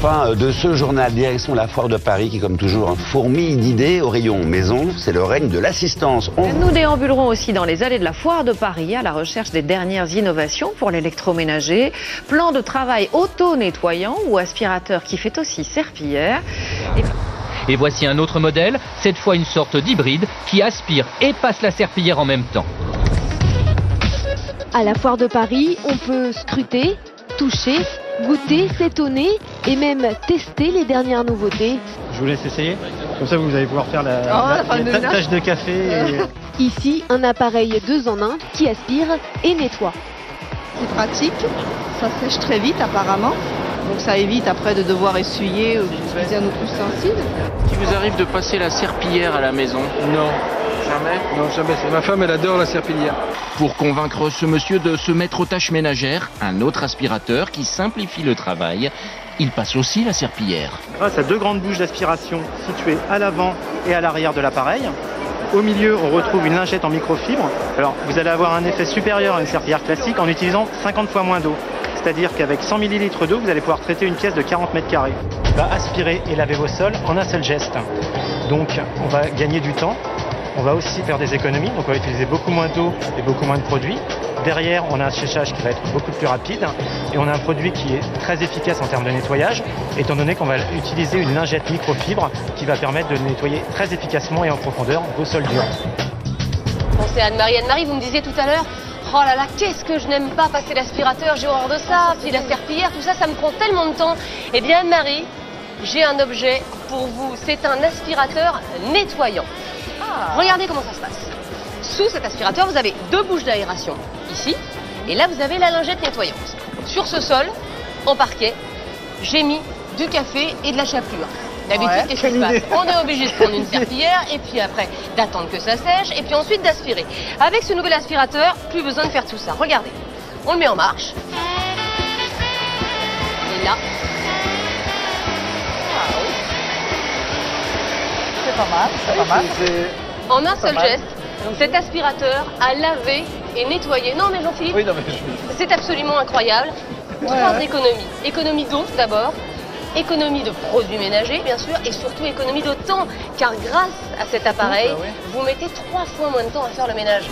fin de ce journal, direction la foire de Paris qui, comme toujours, fourmille d'idées. Au rayon maison, c'est le règne de l'assistance. Nous déambulerons aussi dans les allées de la foire de Paris à la recherche des dernières innovations pour l'électroménager. Plan de travail auto-nettoyant ou aspirateur qui fait aussi serpillière. Et voici un autre modèle, cette fois une sorte d'hybride qui aspire et passe la serpillière en même temps. À la foire de Paris, on peut scruter, toucher, goûter, s'étonner et même tester les dernières nouveautés. Je vous laisse essayer, comme ça vous allez pouvoir faire la tâche de café. Ici, un appareil 2 en 1 qui aspire et nettoie. C'est pratique, ça sèche très vite apparemment, donc ça évite après de devoir essuyer ou d'utiliser un autre ustensile. Il vous arrive de passer la serpillière à la maison? Non. Jamais? Non, jamais. Ma femme, elle adore la serpillière. Pour convaincre ce monsieur de se mettre aux tâches ménagères, un autre aspirateur qui simplifie le travail, il passe aussi la serpillière. Grâce à 2 grandes bouches d'aspiration situées à l'avant et à l'arrière de l'appareil. Au milieu, on retrouve une lingette en microfibre. Alors, vous allez avoir un effet supérieur à une serpillière classique en utilisant 50 fois moins d'eau. C'est-à-dire qu'avec 100 ml d'eau, vous allez pouvoir traiter une pièce de 40 mètres carrés. On va aspirer et laver vos sols en un seul geste. Donc, on va gagner du temps. On va aussi faire des économies, donc on va utiliser beaucoup moins d'eau et beaucoup moins de produits. Derrière, on a un séchage qui va être beaucoup plus rapide et on a un produit qui est très efficace en termes de nettoyage, étant donné qu'on va utiliser une lingette microfibre qui va permettre de nettoyer très efficacement et en profondeur vos sols durs. Bon, c'est Anne-Marie. Anne-Marie, vous me disiez tout à l'heure, oh là là, qu'est-ce que je n'aime pas passer l'aspirateur, j'ai horreur de ça, puis la serpillière, tout ça, ça me prend tellement de temps. Eh bien, Anne-Marie, j'ai un objet pour vous, c'est un aspirateur nettoyant. Regardez comment ça se passe. Sous cet aspirateur, vous avez 2 bouches d'aération, ici, et là vous avez la lingette nettoyante. Sur ce sol, en parquet, j'ai mis du café et de la chapelure. D'habitude, qu'est-ce qui se passe? On est obligé de prendre une serpillière, et puis après, d'attendre que ça sèche, et puis ensuite d'aspirer. Avec ce nouvel aspirateur, plus besoin de faire tout ça. Regardez, on le met en marche. Et là... C'est pas mal, c'est pas mal. En un seul geste, cet aspirateur a lavé et nettoyé. Non mais Jean-Philippe, c'est absolument incroyable. 3 économies. Économie d'eau d'abord, économie de produits ménagers bien sûr, et surtout économie de temps. Car grâce à cet appareil, vous mettez 3 fois moins de temps à faire le ménage.